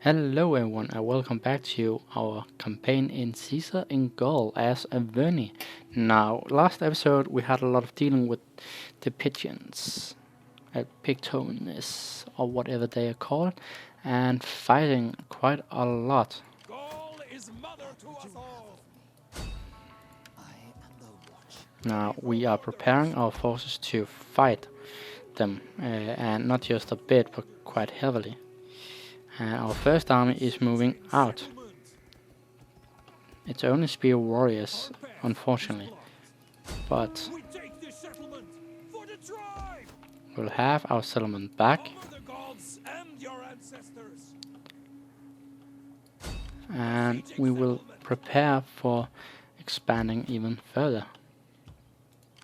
Hello everyone and welcome back to our campaign in Caesar in Gaul as Arverni. Now, last episode we had a lot of dealing with the pigeons, pictonis or whatever they are called, and fighting quite a lot. Gaul is mother to us all. Now we are preparing our forces to fight them, and not just a bit but quite heavily. And our first army is moving out. It's only spear warriors, unfortunately, but We take this settlement for the tribe. we'll have our settlement back, Honor the gods and your ancestors. and we will prepare for expanding even further.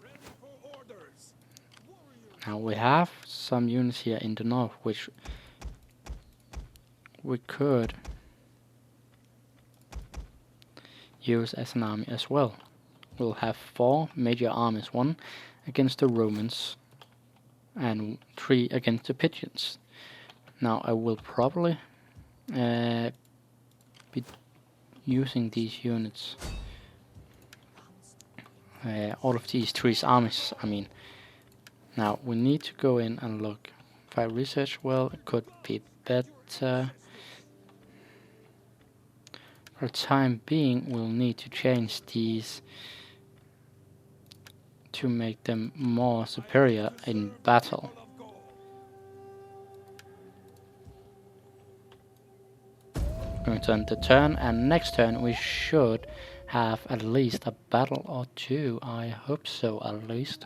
Ready for orders. Warriors. Now we have some units here in the north which we could use as an army as well. We'll have 4 major armies, 1 against the Romans and 3 against the pigeons. Now I will probably be using these units, all of these 3 armies, I mean. Now we need to go in and look. If I research well, it could be better. For the time being, we'll need to change these to make them more superior in battle. Going to end the turn, and next turn we should have at least a battle or 2. I hope so, at least.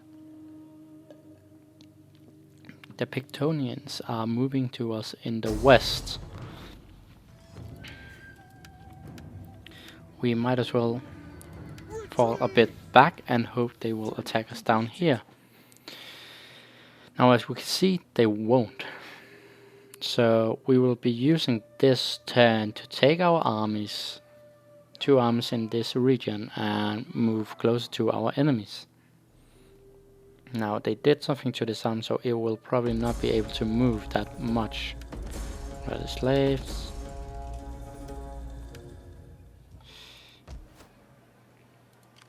The Pictonians are moving to us in the west. We might as well fall a bit back and hope they will attack us down here. Now, as we can see, they won't. So we will be using this turn to take our armies, 2 armies in this region, and move closer to our enemies. Now they did something to this army, so it will probably not be able to move that much. Where are the slaves?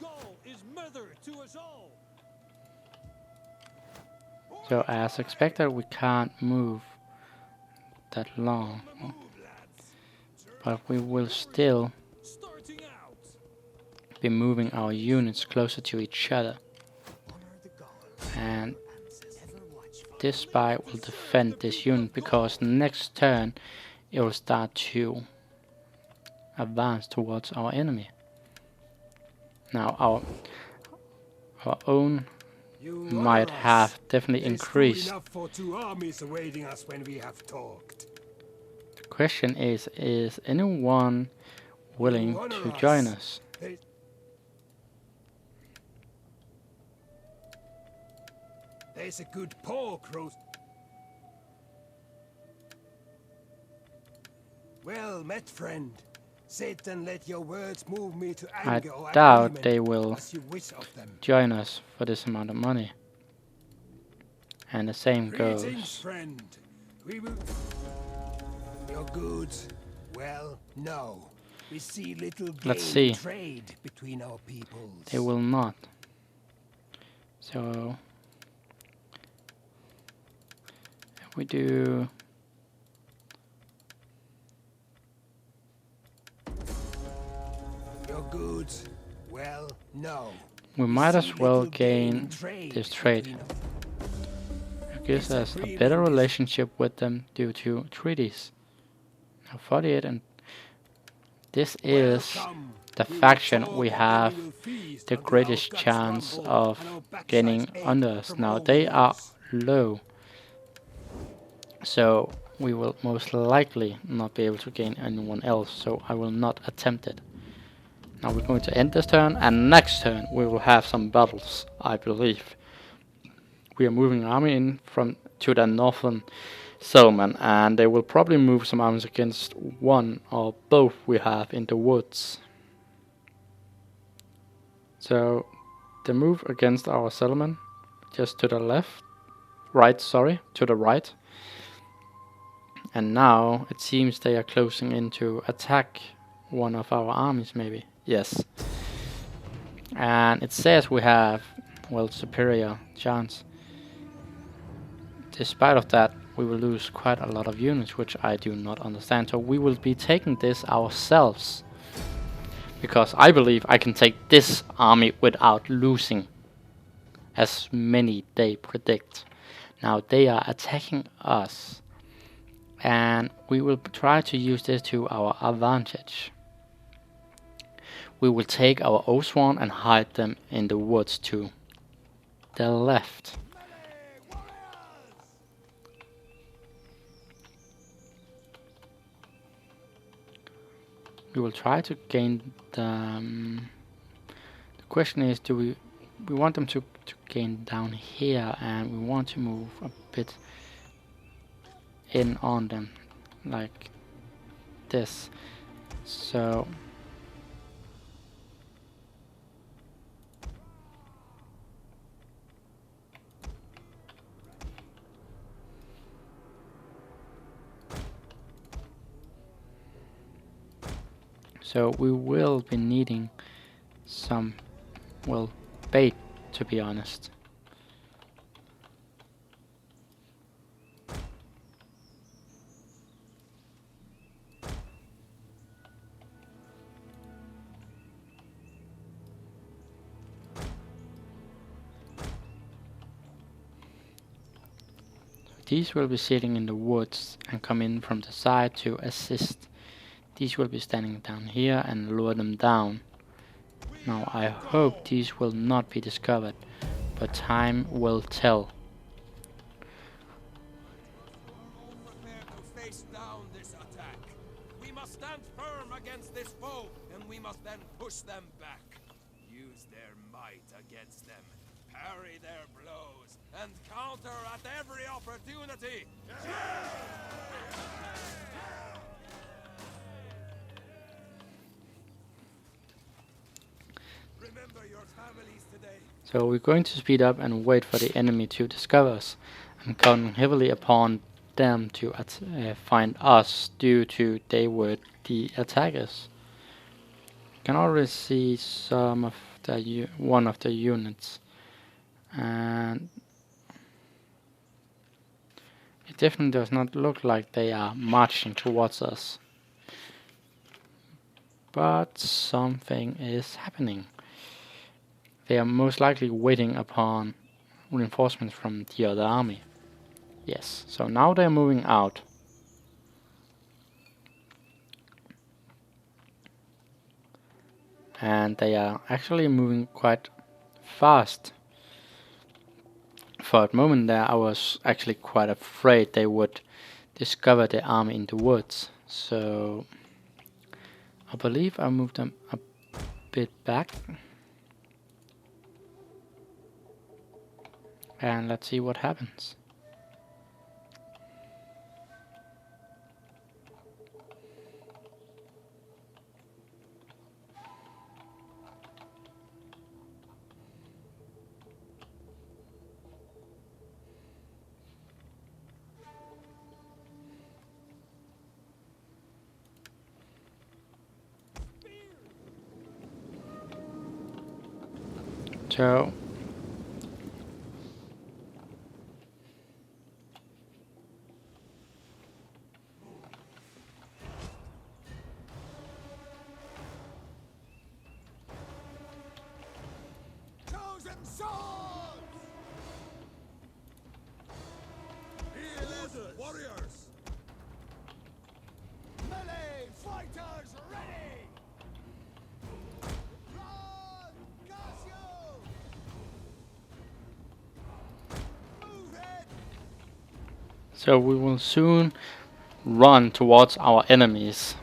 Gaul is mother to us all. So as expected, we can't move that long, Move, lads. but we will still Starting out. be moving our units closer to each other. And this spy will defend this unit, because next turn it will start to advance towards our enemy. Now our own might have definitely increased. Enough for 2 armies awaiting us when we have talked. The question is anyone willing to join us? There's a good pork roast. Well met, friend. Sit and let your words move me to I anger or doubt agreement, they will as you wish of them. join us for this amount of money. And the same Greetings, goes. friend. We will. Your goods? Well, no. We see little gain Let's see. trade between our peoples. They will not. So if we do Your goods? Well, no. we might see as well little gain gain trade this trade. between our- It gives us a better relationship with them due to treaties. Now 48, and this is Welcome. the We will faction talk we and have will feast the until our greatest guts chance rumble of and our backsides gaining ache under us. from Now all they are wounds. low, so we will most likely not be able to gain anyone else, so I will not attempt it. Now we're going to end this turn, and next turn we will have some battles, I believe. We are moving an army in to the northern settlement, and they will probably move some armies against one or both we have in the woods. So the move against our settlement, just to the left, right, sorry, to the right, And now it seems they are closing in to attack one of our armies, maybe. Yes. And it says we have, well, superior chance. Despite of that, we will lose quite a lot of units, which I do not understand. So we will be taking this ourselves. Because I believe I can take this army without losing as many they predict. Now they are attacking us. And we will try to use this to our advantage. We will take our Oswan and hide them in the woods to the left. We will try to gain them. The question is, do we want them to gain down here, and we want to move a bit in on them like this. So we will be needing some, well, bait, to be honest. These will be sitting in the woods and come in from the side to assist. These will be standing down here and lure them down. Now I hope these will not be discovered, but time will tell. Face down this attack. We must stand firm against this foe, and we must then push them back. Use their might against them, parry their blows, and counter at every opportunity. Remember your families today. So we're going to speed up and wait for the enemy to discover us. I'm counting heavily upon them to find us due to they were the attackers. You can already see some of the one of the units, and it definitely does not look like they are marching towards us. But something is happening. They are most likely waiting upon reinforcements from the other army. Yes, so now they're moving out. And they are actually moving quite fast. For a moment there I was actually quite afraid they would discover the army in the woods. So I believe I moved them a bit back. And let's see what happens. So Warriors! Melee fighters ready! Run, Casio! Move it! So we will soon run towards our enemies.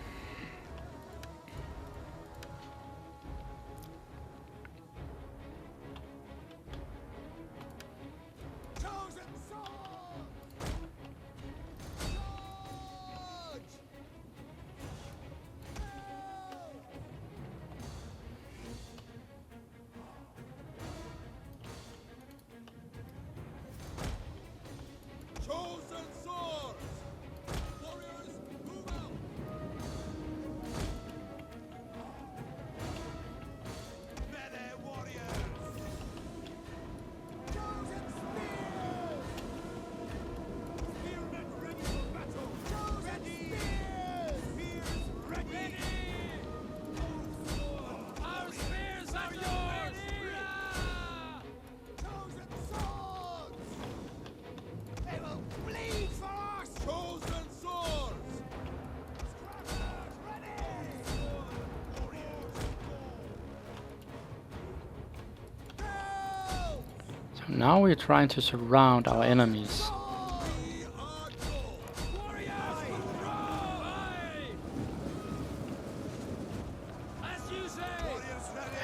So now we're trying to surround our enemies.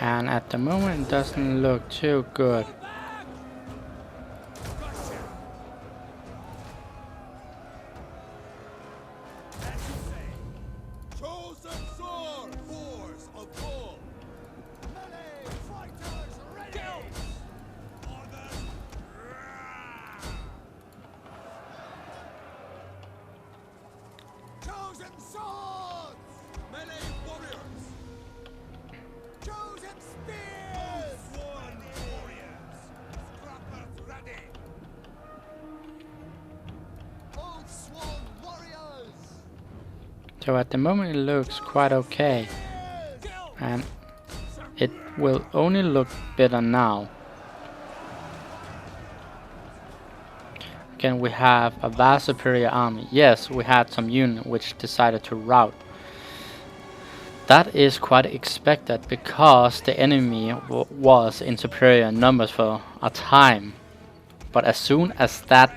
And at the moment it doesn't look too good. Chosen sword, force of Gaul. Melee fighters ready. Orders. Chosen swords, melee warriors. Chosen spears, sworn warriors. Scrappers ready. Old sworn warriors. So at the moment it looks quite okay. And it will only look better now. Again, we have a vast superior army. Yes, we had some unit which decided to rout. That is quite expected because the enemy was in superior numbers for a time. But as soon as that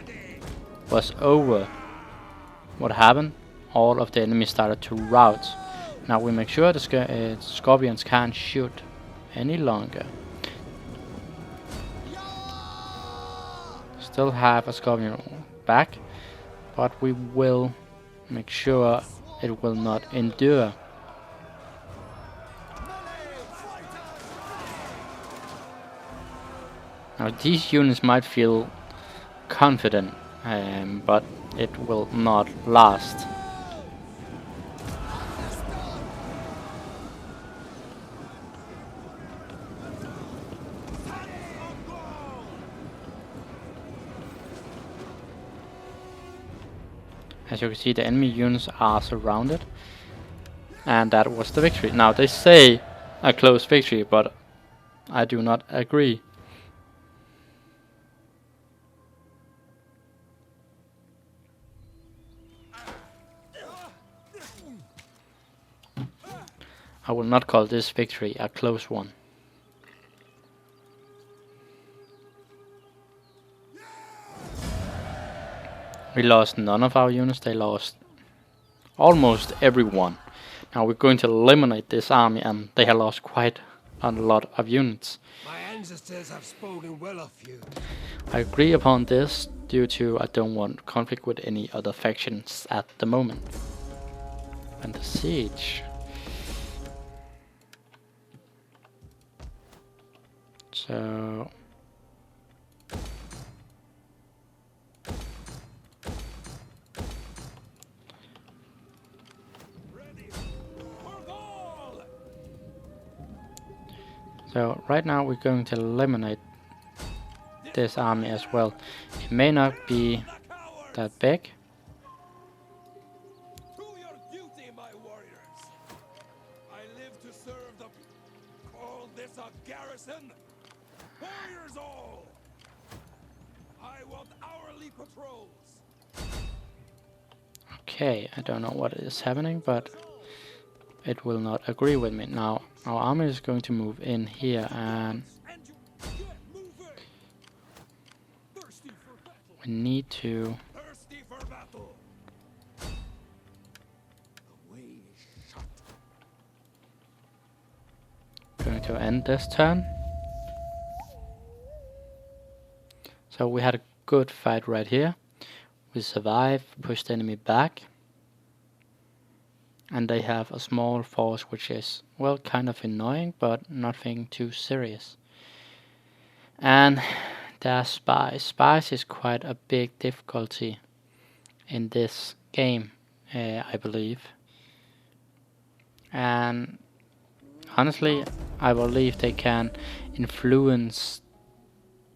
was over, what happened? All of the enemies started to rout. Now we make sure the scorpions can't shoot any longer. Still have a scorpion back, but we will make sure it will not endure. Now these units might feel confident, but it will not last. As you can see, the enemy units are surrounded, and that was the victory. Now they say a close victory, but I do not agree. I will not call this victory a close one. We lost none of our units, they lost almost everyone. Now we're going to eliminate this army, and they have lost quite a lot of units. My ancestors have spoken well of you. I agree upon this due to I don't want conflict with any other factions at the moment. And the siege. So right now we're going to eliminate this army as well. It may not be that big. To your duty, my warriors. I live to serve the. Call this a garrison? Warriors all. I want hourly patrols. Okay, I don't know what is happening, but it will not agree with me. Now our army is going to move in here, and we need to Thirsty for battle. The way is shut. going to end this turn. So we had a good fight right here. We survived, pushed the enemy back. And they have a small force which is, well, kind of annoying, but nothing too serious. And their spies. Spies is quite a big difficulty in this game, I believe. And honestly, I believe they can influence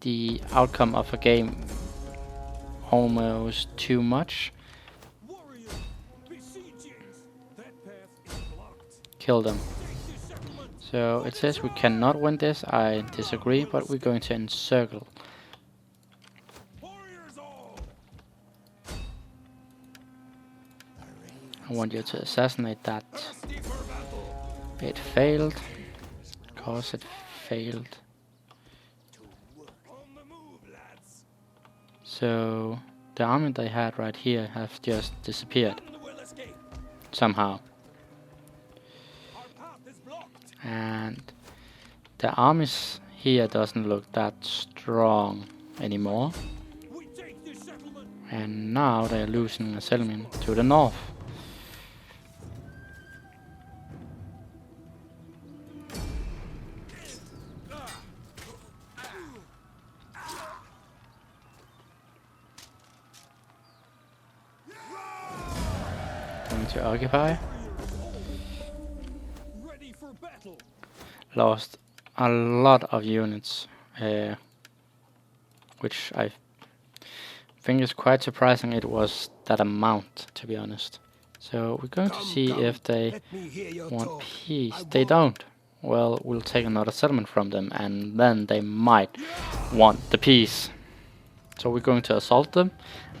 the outcome of a game almost too much. Kill them. So it says we cannot win this. I disagree, but we're going to encircle. I want you to assassinate that. It failed. Of course it failed. So the army they had right here have just disappeared None will escape. somehow. Our path is blocked. And the armies here doesn't look that strong anymore. We take this settlement. And now they're losing a settlement to the north. Going to occupy. Ready for battle. Lost a lot of units, which I think is quite surprising it was that amount, to be honest. So we're going to see if they Let me hear your want talk. peace. They don't. Well, we'll take another settlement from them, and then they might want the peace. So we're going to assault them,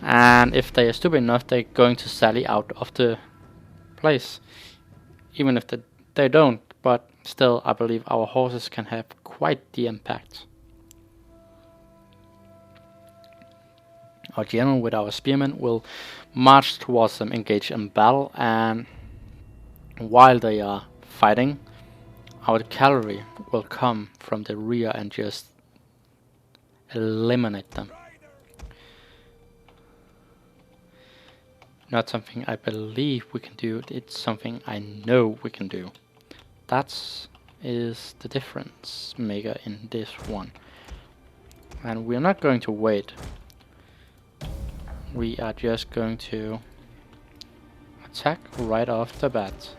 and if they are stupid enough, they're going to sally out of the place. Even if they don't, but still, I believe our horses can have quite the impact. Our general with our spearmen will march towards them, engage in battle, and while they are fighting, our cavalry will come from the rear and just eliminate them. Not something I believe we can do, it's something I know we can do. That is the difference maker in this one. And we're not going to wait. We are just going to attack right off the bat.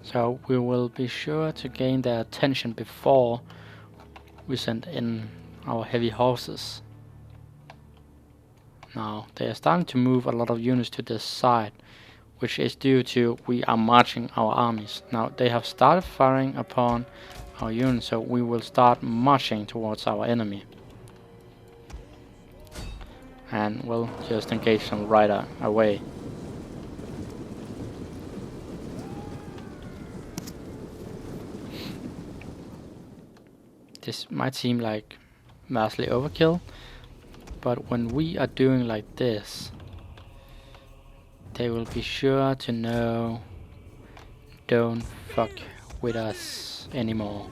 So we will be sure to gain their attention before we send in our heavy horses. Now they are starting to move a lot of units to this side, which is due to we are marching our armies. Now they have started firing upon our units, so we will start marching towards our enemy. And we'll just engage them right away. This might seem like vastly overkill, but when we are doing like this, they will be sure to know, don't fuck with us anymore.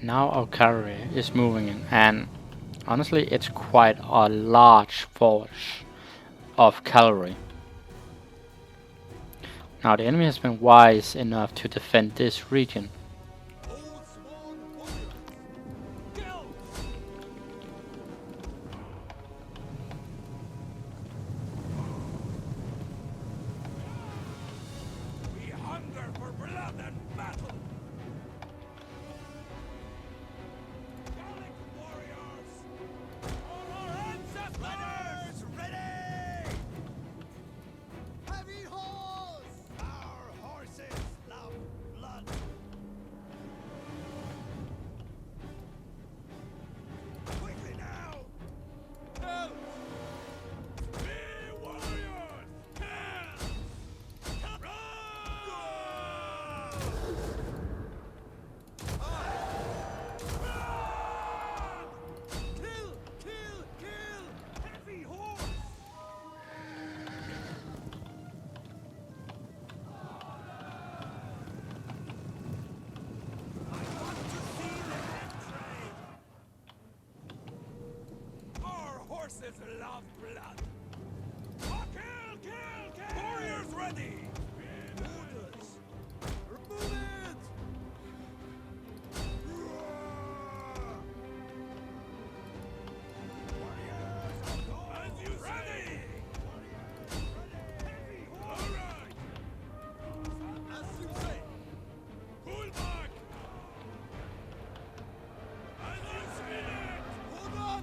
Now our cavalry is moving in, and honestly it's quite a large force of cavalry. Now the enemy has been wise enough to defend this region. We hunger for blood and battle. Gallic warriors, for our ancestors, ready! Heavy horse! Our horses love blood. Warriors love blood. Kill, kill, kill! Warriors ready! Orders! Remove it! As you ready! All right! As you say! Pull back! As you say it! Hold on!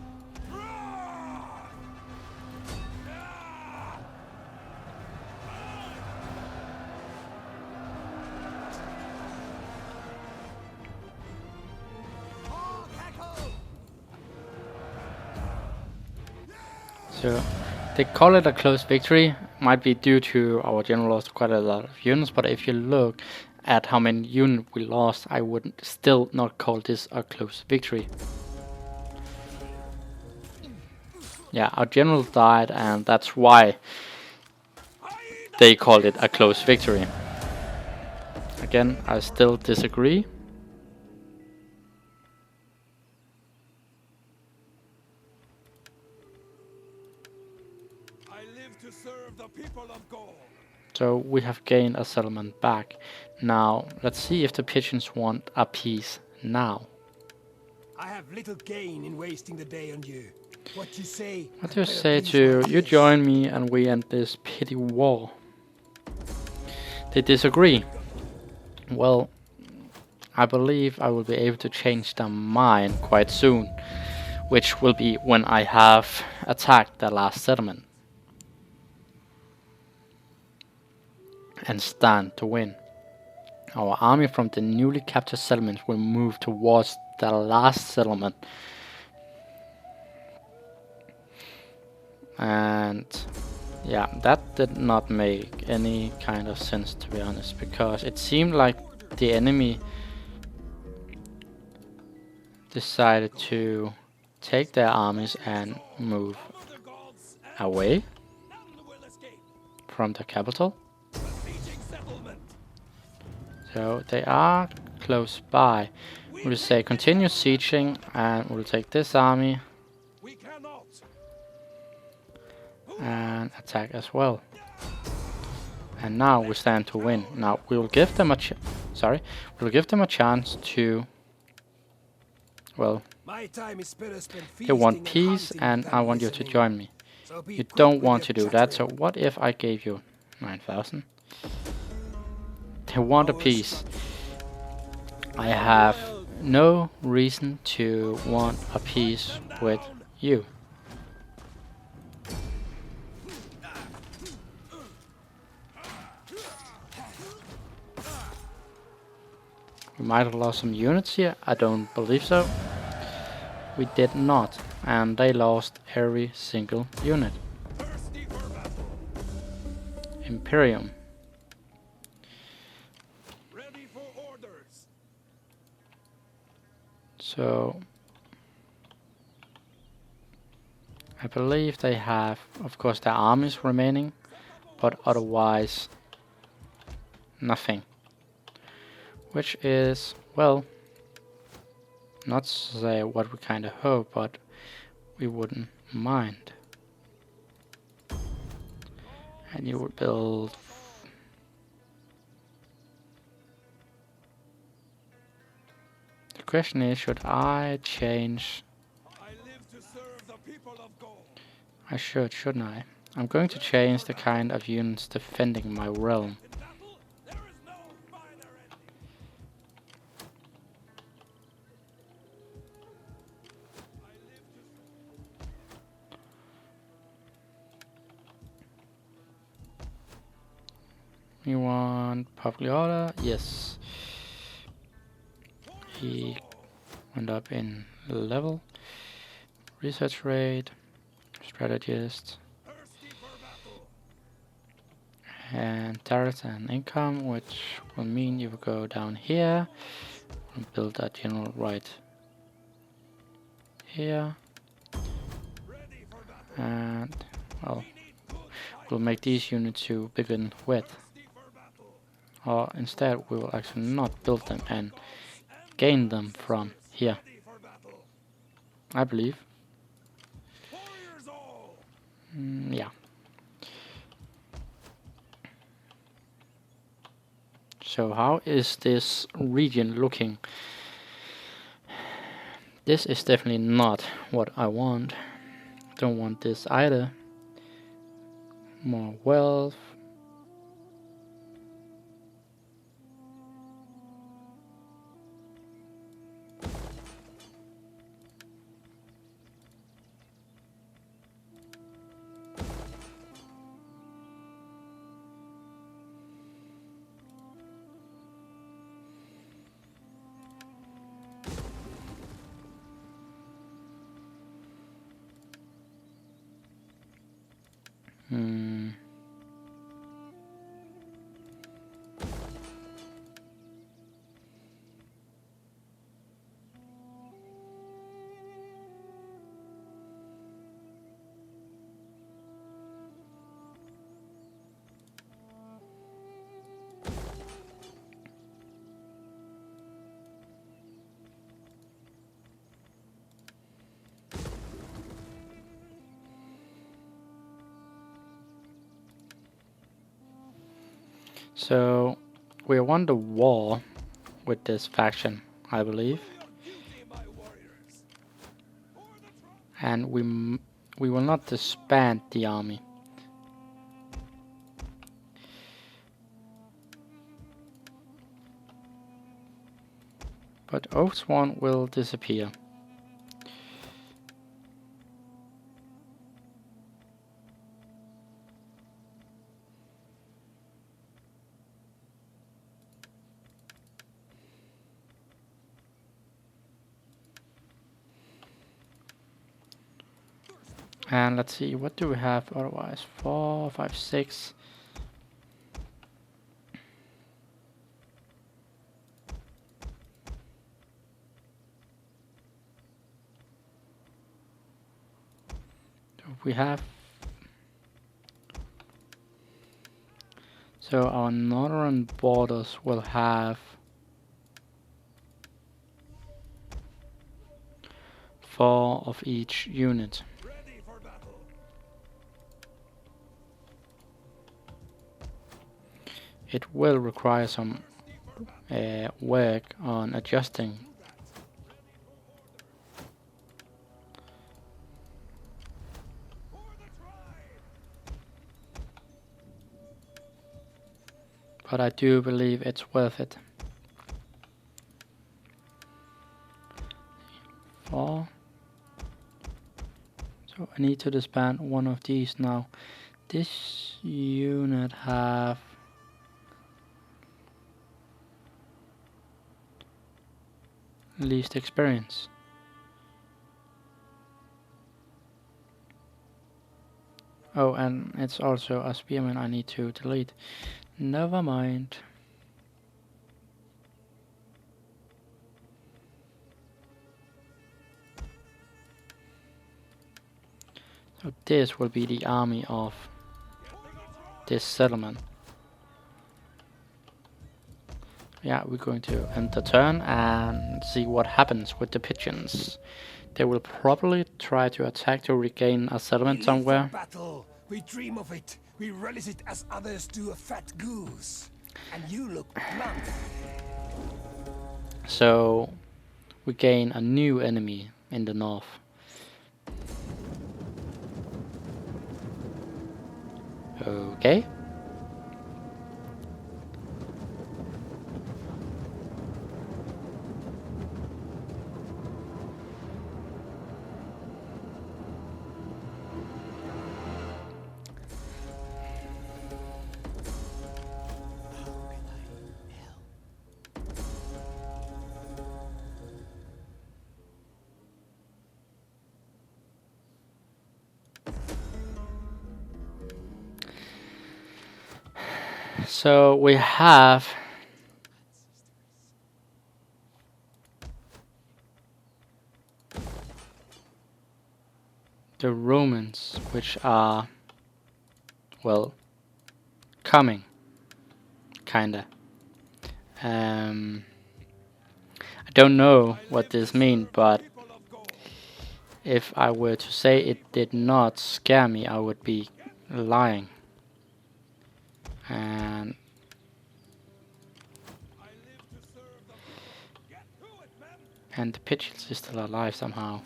So they call it a close victory. Might be due to our general lost quite a lot of units, but if you look at how many units we lost, I would still not call this a close victory. Yeah, our general died, and that's why they called it a close victory. Again, I still disagree. I live to serve the people of Gaul. So we have gained a settlement back. Now, let's see if the pigeons want a peace now. I have little gain in wasting the day on you. What do you say? What do you say to you join me and we end this petty war? They disagree. Well, I believe I will be able to change their mind quite soon, which will be when I have attacked the last settlement and stand to win. Our army from the newly captured settlements will move towards the last settlement. And yeah, that did not make any kind of sense, to be honest, because it seemed like the enemy decided to take their armies and move away from the capital. So they are close by. We'll say continue sieging, and we'll take this army and attack as well. And now we stand to win. Now we will give them a we'll give them a chance to, well, they want peace and I want you to join me. You don't want to do that, so what if I gave you 9,000? They want a peace. I have no reason to want a peace with you. We might have lost some units here. I don't believe so. We did not, and they lost every single unit. Imperium. Ready for orders. So I believe they have, of course, their armies remaining, but otherwise nothing. Which is, well, not to say what we kind of hope, but we wouldn't mind. And you would build the question is, should I change? I live to serve the people of Gaul. I should, shouldn't I? I'm going to change the kind of units defending my realm. In battle, there is no minor ending. I live to You want public order? Yes. He went up in level. Research rate. Strategist. thirsty for battle. And tariffs and income, which will mean you will go down here and build a general right here. Ready for battle. And, well, We need good we'll make these units to begin with. thirsty for battle. Or instead, we will actually not build them and gain them from here, Ready for battle. I believe. Warriors all. Yeah. So how is this region looking? This is definitely not what I want. Don't want this either. More wealth. Hmm. So we won the war with this faction, I believe, and we will not disband the army. But Oathsworn will disappear. And let's see, what do we have otherwise? 4, 5, 6. We have. So our northern borders will have 4 of each unit. Ready for battle. It will require some work on adjusting. But I do believe it's worth it. 4. So I need to disband one of these now. This unit have least experience. Oh, and it's also a spearman I need to delete. Never mind. So this will be the army of this settlement. Yeah, we're going to end the turn and see what happens with the pigeons. They will probably try to attack to regain a settlement We live somewhere. for battle. We dream of it. We relish it as others do a fat goose. And you look blunt. So we gain a new enemy in the north. Okay. So we have the Romans, which are, well, coming, kinda. I don't know what this means, but if I were to say it did not scare me, I would be lying. And the pigeons is still alive somehow.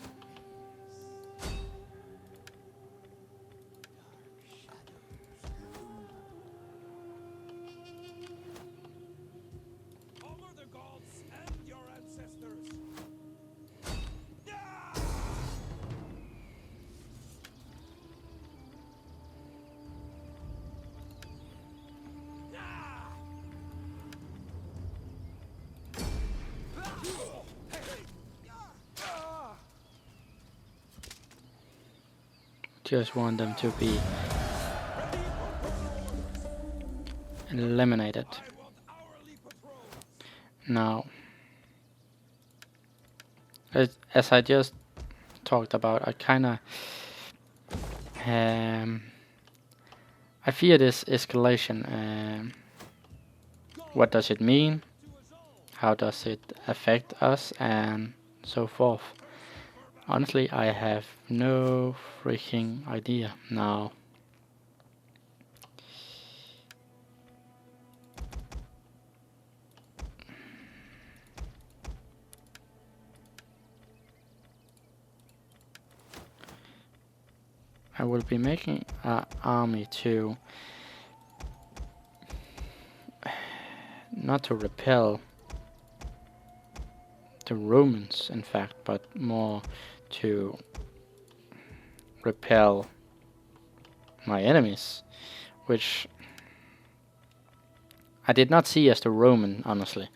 Honor the gods and your ancestors. Just want them to be eliminated. Now, as I just talked about, I kinda I fear this escalation. What does it mean? How does it affect us? And so forth. Honestly, I have no freaking idea now. I will be making an army to not to repel the Romans, in fact, but more to repel my enemies, which I did not see as the Roman, honestly,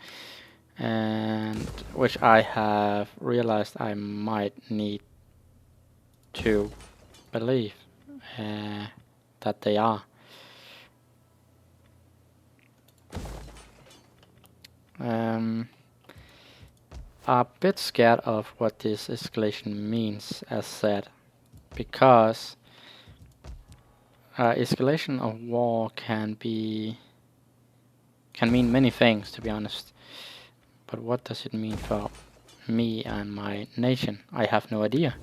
and which I have realized I might need to believe that they are. A bit scared of what this escalation means, as said, because escalation of war can mean many things, to be honest. But what does it mean for me and my nation? I have no idea.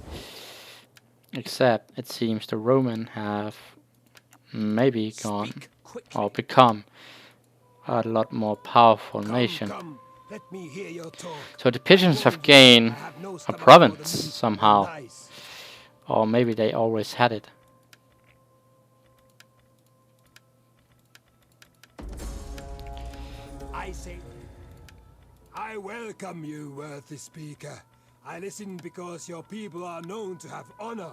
Except it seems the Roman have maybe gone or become a lot more powerful nation. Come, let me hear your talk. So the pigeons have gained a province somehow. Or maybe they always had it. I say, I welcome you, worthy speaker. I listen because your people are known to have honor.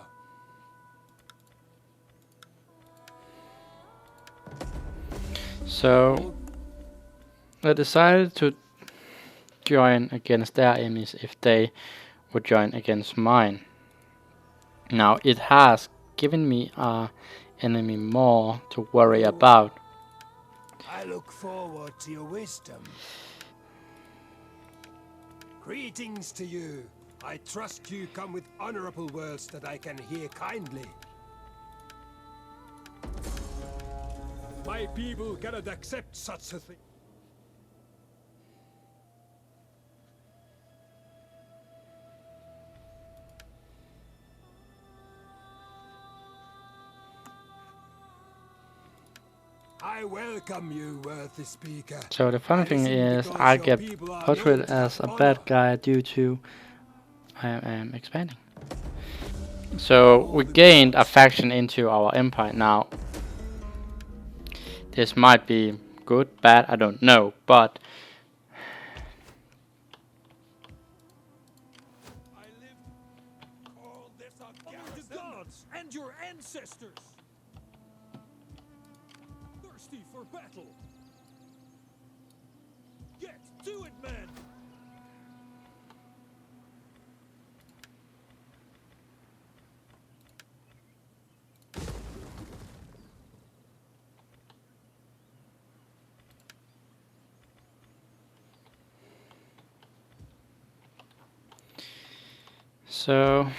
So they decided to join against their enemies if they would join against mine. Now it has given me an enemy more to worry about. I look forward to your wisdom. Greetings to you. I trust you come with honorable words that I can hear kindly. My people cannot accept such a thing. I welcome you, worthy speaker. So the funny thing is, I get portrayed as a bad guy due to I am expanding. So we gained a faction into our empire. Now this might be good, bad, I don't know, but I live call this a the gods and your ancestors. Thirsty for battle. Get to it, men. so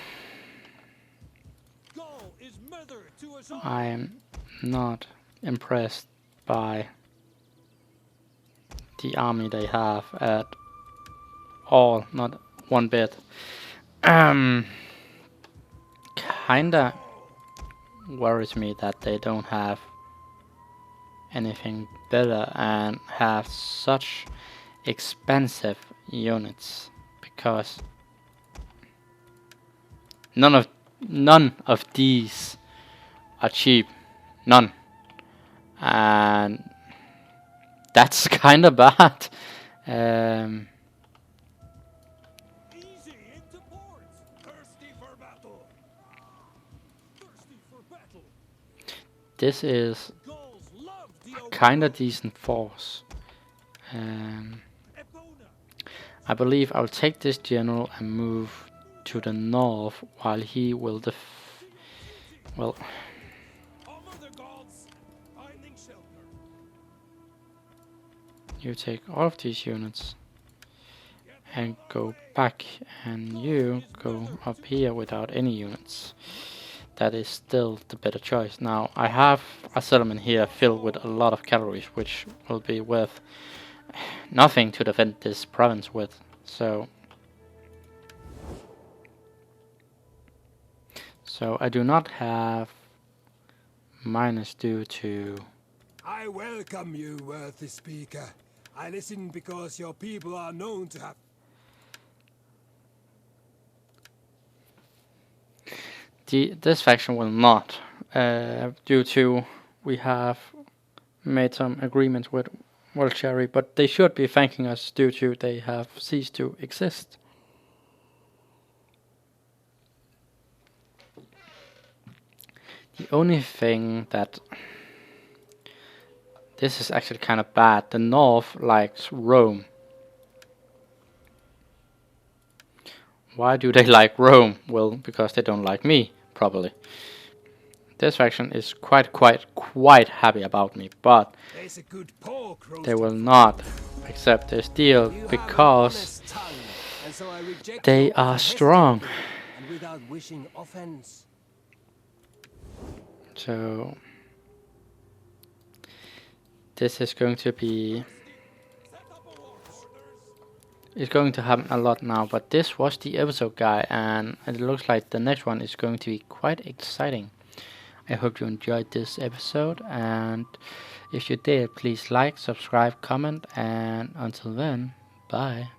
Gaul is mother to us all. I am not impressed by the army they have at all, not one bit. kinda worries me that they don't have anything better and have such expensive units, because none of these are cheap, none, and that's kind of bad. Easy into port. Thirsty for battle. Thirsty for battle. This is Gauls love the kind of decent force. I believe I'll take this general and move to the north while he will well, you take all of these units and go back, and you go up here without any units. That is still the better choice. Now I have a settlement here filled with a lot of cavalry, which will be worth nothing to defend this province with. So I do not have minus due to. I welcome you, worthy speaker. I listen because your people are known to have. This faction will not, due to we have made some agreements with Volcherry, but they should be thanking us due to they have ceased to exist. The only thing that this is actually kind of bad, the North likes Rome. Why do they like Rome? Well, because they don't like me, probably. This faction is quite happy about me, but they will not accept this deal because they are strong. So this is going to be, it's going to happen a lot now, but this was the episode, guy, and it looks like the next one is going to be quite exciting. I hope you enjoyed this episode, and if you did, please like, subscribe, comment, and until then, bye.